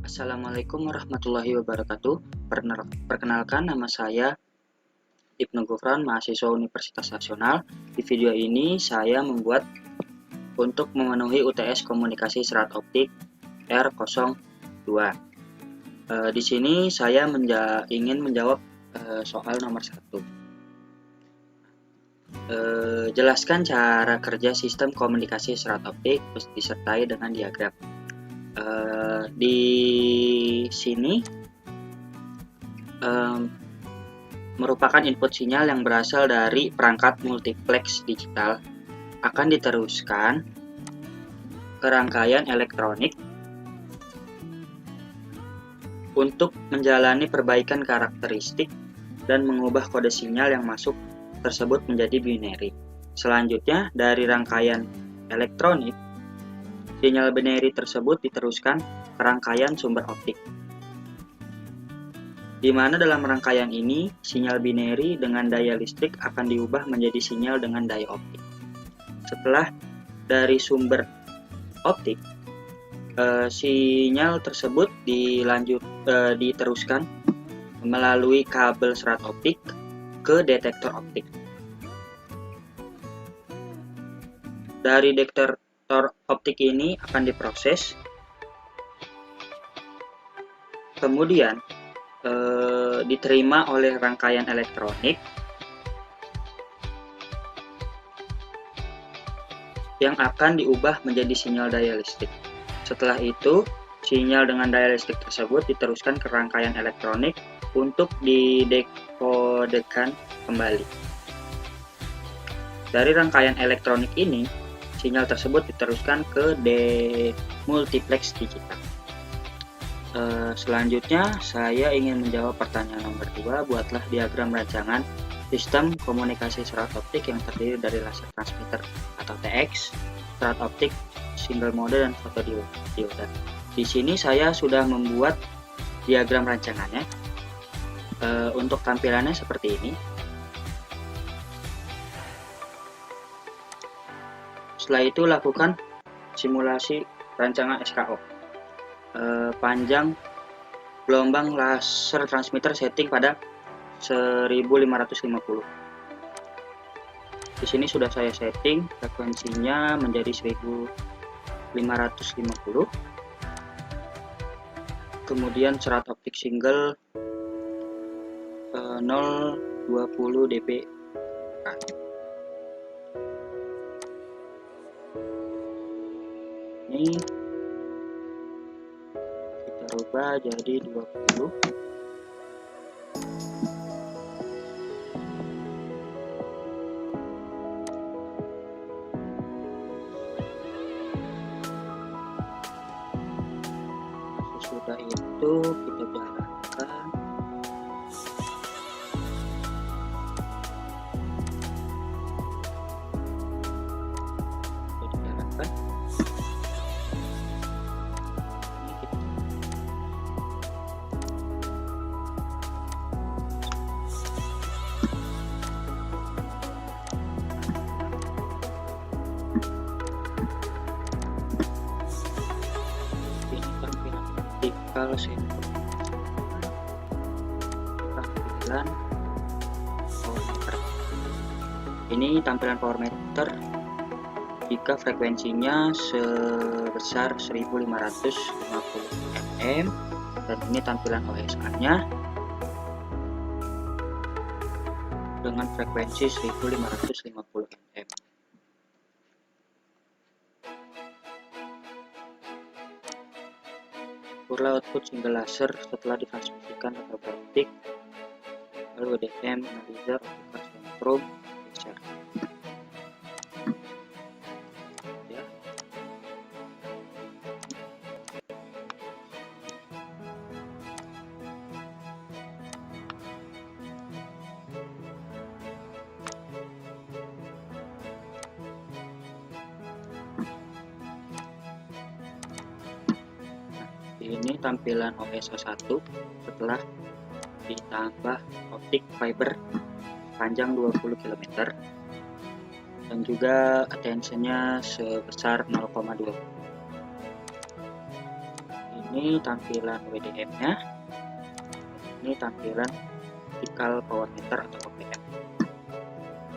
Assalamualaikum warahmatullahi wabarakatuh. Perkenalkan, nama saya Ibnu Gufran, mahasiswa Universitas Nasional. Di video ini saya membuat untuk memenuhi UTS Komunikasi Serat Optik R02. Di sini saya ingin menjawab soal nomor 1. Jelaskan cara kerja sistem komunikasi serat optik disertai dengan diagram. Di sini merupakan input sinyal yang berasal dari perangkat multiplex digital akan diteruskan ke rangkaian elektronik untuk menjalani perbaikan karakteristik dan mengubah kode sinyal yang masuk tersebut menjadi binary. Selanjutnya, dari rangkaian elektronik, sinyal binary tersebut diteruskan ke rangkaian sumber optik, di mana dalam rangkaian ini, sinyal binary dengan daya listrik akan diubah menjadi sinyal dengan daya optik. Setelah dari sumber optik, sinyal tersebut diteruskan melalui kabel serat optik ke detektor optik. Dari detektor optik ini akan diproses, kemudian diterima oleh rangkaian elektronik yang akan diubah menjadi sinyal daya listrik. Setelah itu, sinyal dengan daya listrik tersebut diteruskan ke rangkaian elektronik untuk didekodekan kembali. Dari rangkaian elektronik ini, sinyal tersebut diteruskan ke multiplex digital. Selanjutnya, saya ingin menjawab pertanyaan nomor 2. Buatlah diagram rancangan sistem komunikasi serat optik yang terdiri dari laser transmitter atau TX, serat optik, single mode, dan fotodioda. Di sini saya sudah membuat diagram rancangannya. Untuk tampilannya seperti ini. Setelah itu, lakukan simulasi rancangan SKO. Panjang gelombang laser transmitter setting pada 1550. Di sini sudah saya setting frekuensinya menjadi 1550. Kemudian serat optik single 020 dp. Ini kita rubah jadi 20. Sesudah itu kita jalankan. Kalau tampilan power meter, ini tampilan power meter jika frekuensinya sebesar 1550 mm, dan ini tampilan OSA nya dengan frekuensi 1550 mm. Ukurlah output single laser setelah ditransmisikan ke kabel optik, lalu ODM, analyzer, optical spectrum, laser. Ya. Ini tampilan OSA 1 setelah ditambah optik fiber panjang 20 km dan juga attention-nya sebesar 0,2. Ini Ini tampilan WDM-nya, ini tampilan optical power meter atau OPM.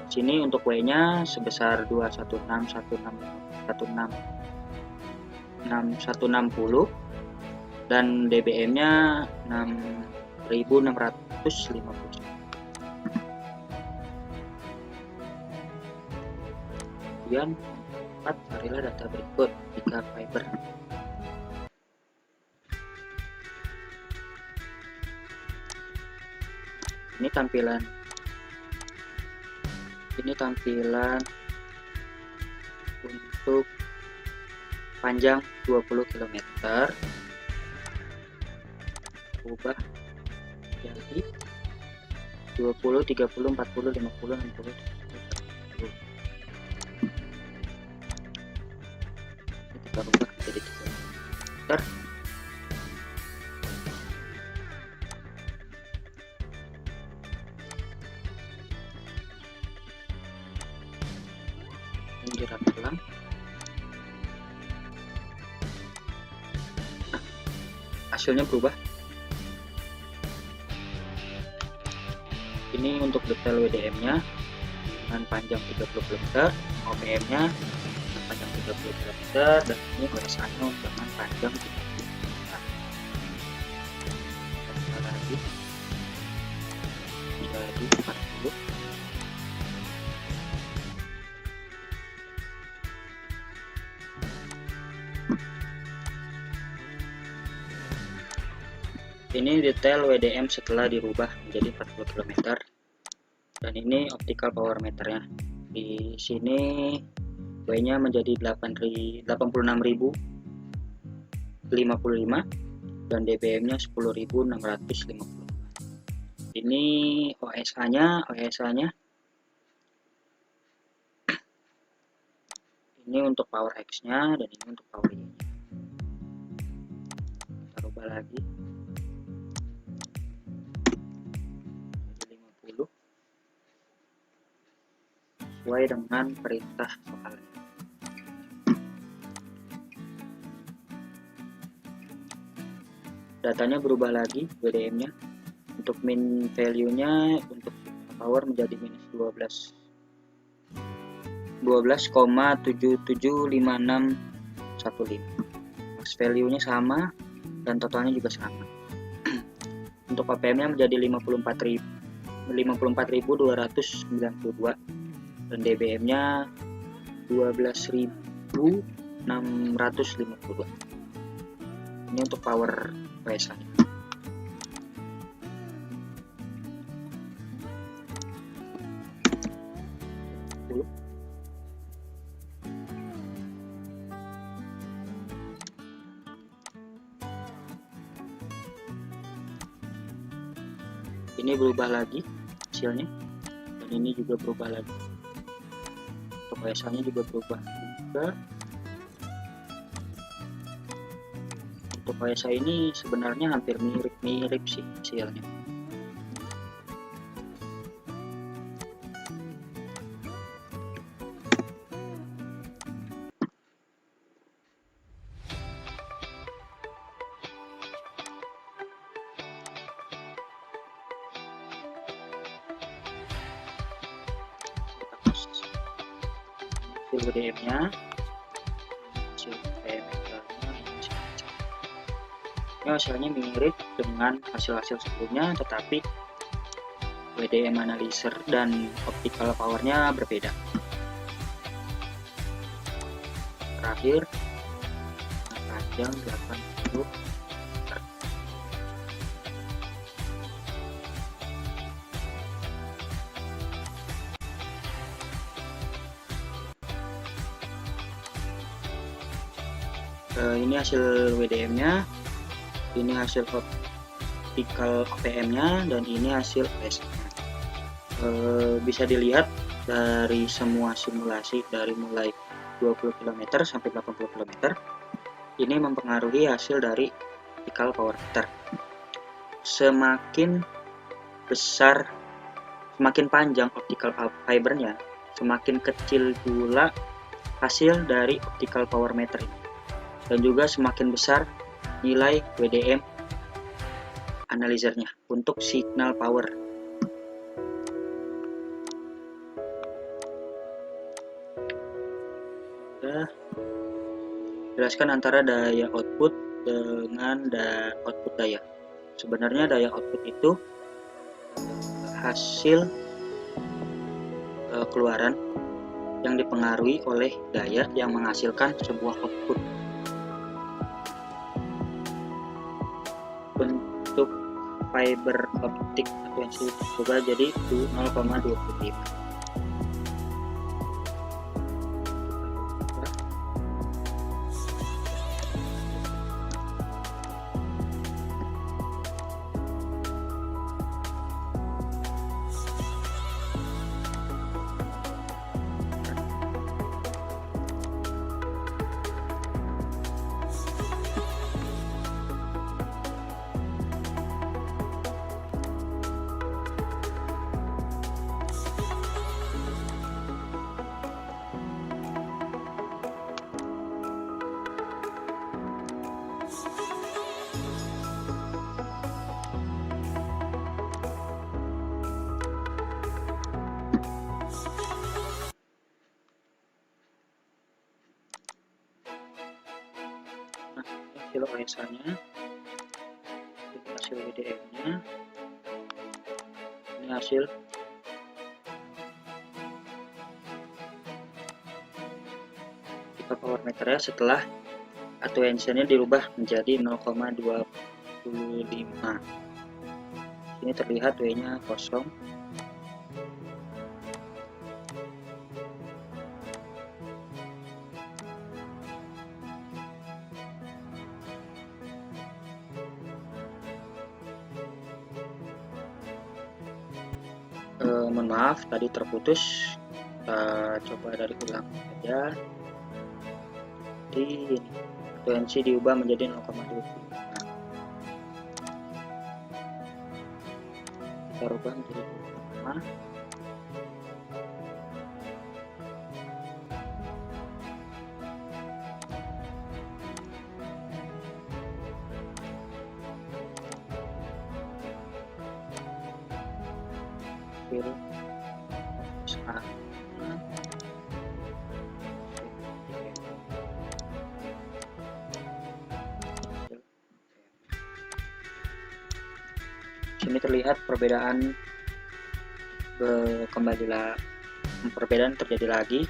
Sini untuk W-nya sebesar 216.16.16.160 dan dBm-nya 6650. Kemudian 4, carilah data berikut jika fiber. Ini tampilan untuk panjang 20 km ubah jadi 20, 30, 40, 50, 60, 70. Kita ubah jadi 3 meter. Jerat ulang. Hasilnya berubah. Ini untuk detail WDM-nya dengan panjang 30 km, OPM-nya dengan panjang 30 km, dan ini OSA-nya dengan panjang 30 km. Kita lagi jadi 40. Ini detail WDM setelah dirubah menjadi 40 km. Dan ini optical power meternya. Di sini W-nya menjadi 86.055 dan dBm-nya 10.655. Ini OSA-nya ini untuk power X-nya dan ini untuk power Y-nya. Kita rubah lagi. 50 sesuai dengan perintah soalnya. Datanya berubah lagi, WDM-nya. Untuk min value-nya untuk power menjadi minus 12,775615. Max value-nya sama dan totalnya juga sama. Untuk OPM-nya menjadi 54.292 dan dBm-nya 12.652. Ini untuk power PSA. Ini berubah lagi hasilnya, dan ini juga berubah lagi. Untuk PSA-nya juga berubah juga. Untuk PSA ini sebenarnya hampir mirip sih hasilnya. Hasil WDM-nya, hasil PML-nya, ini hasilnya mirip dengan hasil-hasil sebelumnya, tetapi WDM analyzer dan optical power-nya berbeda. Terakhir, panjang 80. Ini hasil WDM-nya, ini hasil optical OPM-nya, dan ini hasil PSA-nya. Bisa dilihat dari semua simulasi dari mulai 20 km sampai 80 km, ini mempengaruhi hasil dari optical power meter. Semakin besar, semakin panjang optical fibernya, semakin kecil pula hasil dari optical power meter ini. Dan juga semakin besar nilai WDM analyzernya untuk signal power. Jelaskan antara daya output dengan output daya. Sebenarnya daya output itu hasil keluaran yang dipengaruhi oleh daya yang menghasilkan sebuah output. Untuk fiber optik frekuensi coba jadi 0,25. Hasil OSA-nya, ini hasil WDM-nya, ini hasil kita power meternya setelah attenuation-nya dirubah menjadi 0,25. Ini terlihat W-nya kosong. Mohon maaf tadi terputus, kita coba dari ulang saja. Jadi frekuensi diubah menjadi 0,25. Kita rubah menjadi 0,5. Sini terlihat perbedaan perbedaan terjadi lagi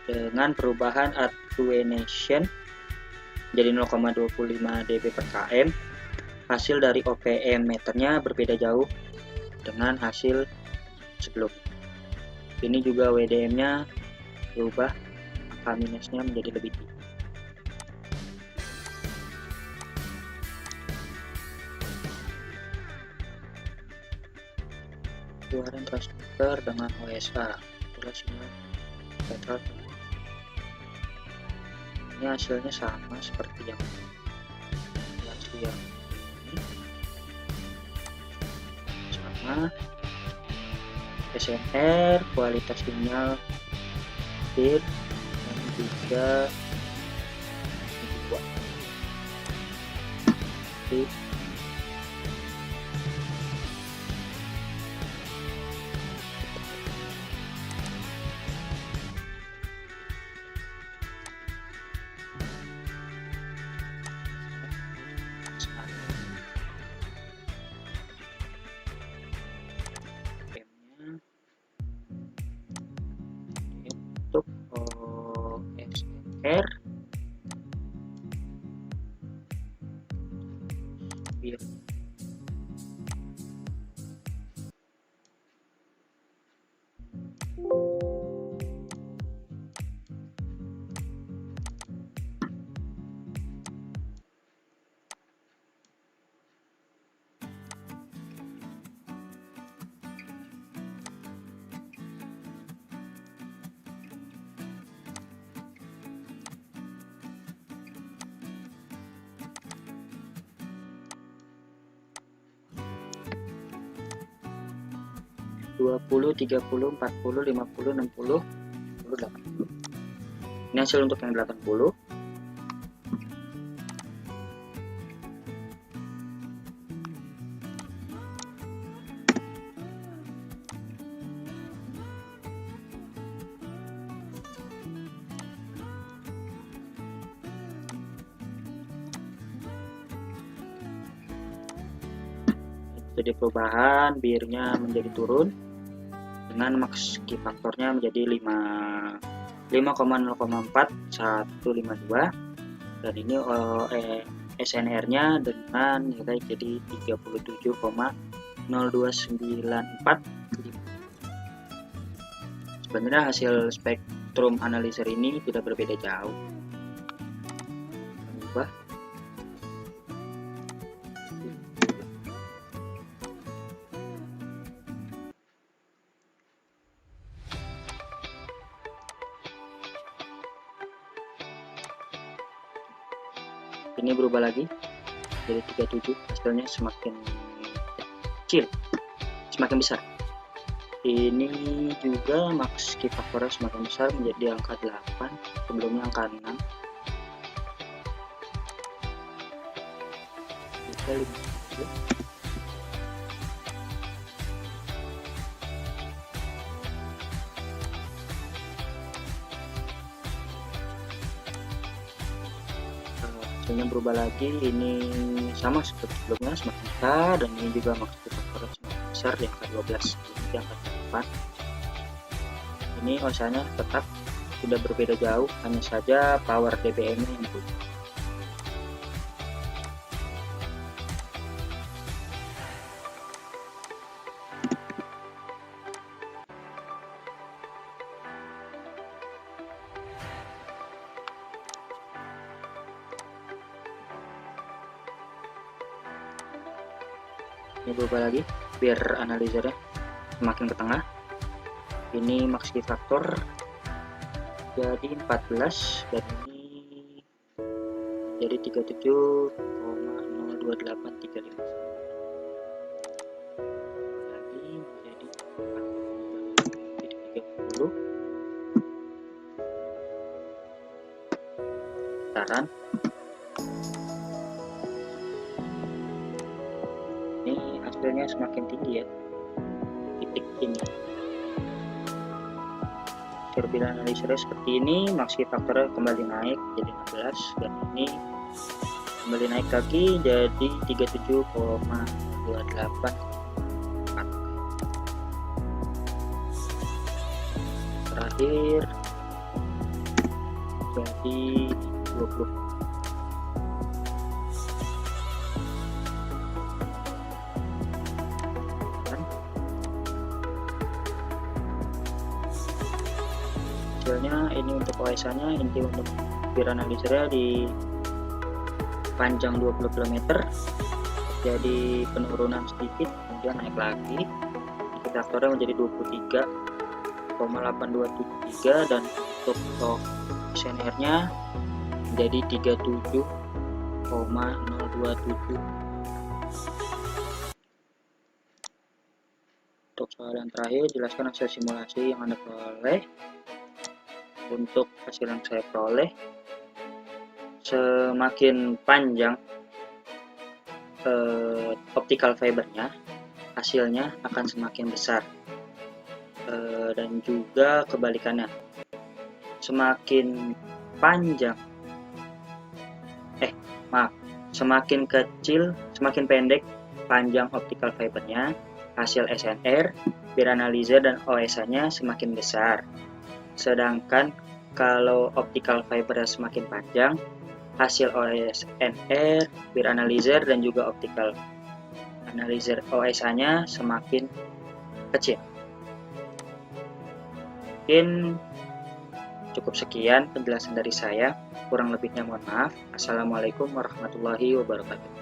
dengan perubahan attenuation jadi 0,25 dB per km. Hasil dari OPM meternya berbeda jauh dengan hasil sebelum. Ini juga WDM-nya berubah, angka minusnya menjadi lebih tinggi. Keluaran transducer dengan OSA, itulah sinyal petrol. Ini hasilnya sama seperti yang ini, sama. SNR, kualitas sinyal clear, dan juga dibuat. Untuk OSR biar 20, 30, 40, 50, 60, 80. Ini hasil untuk yang 80. Jadi perubahan BIR-nya menjadi turun dengan max key faktornya menjadi 5,04152 dan ini SNR-nya dengan nilai jadi 37,02945. Sebenarnya hasil spektrum analyzer ini tidak berbeda jauh. Ubah. Ini berubah lagi jadi 37, hasilnya semakin kecil, semakin besar. Ini juga max key faktornya semakin besar menjadi angka 8, sebelumnya angka 6. Kita lihat. Hasilnya berubah lagi, ini sama seperti sebelumnya, semakin besar, dan ini juga max key faktornya semakin besar di angka 12, di angka 8. Ini OSA-nya tetap tidak berbeda jauh, hanya saja power dBm-nya yang berubah. Ini berubah lagi biar analyzernya semakin ke tengah. Ini max key faktor jadi 14 dan ini jadi 37,02835 lagi menjadi 30 putaran. Ini hasilnya semakin tinggi ya, titik ini. Bila analyzer seperti ini, max key faktornya kembali naik jadi 16 dan ini kembali naik lagi jadi 37,284. Terakhir jadi 20. Hasilnya ini untuk OSA-nya, inti untuk BIR analyzer di panjang 20 km, jadi penurunan sedikit, kemudian naik lagi. Faktornya menjadi 23,8273 dan untuk SNR-nya menjadi 37,027. Untuk soal yang terakhir, jelaskan hasil simulasi yang Anda peroleh. Untuk hasil yang saya peroleh, semakin panjang optical fibernya, hasilnya akan semakin besar, dan juga kebalikannya, semakin panjang semakin kecil, semakin pendek panjang optical fibernya, hasil SNR, BIR analyzer dan OSA-nya semakin besar. Sedangkan kalau optical fiber semakin panjang, hasil OSNR, BIR analyzer dan juga optical analyzer OSA-nya semakin kecil. Mungkin cukup sekian penjelasan dari saya, kurang lebihnya mohon maaf. Assalamualaikum warahmatullahi wabarakatuh.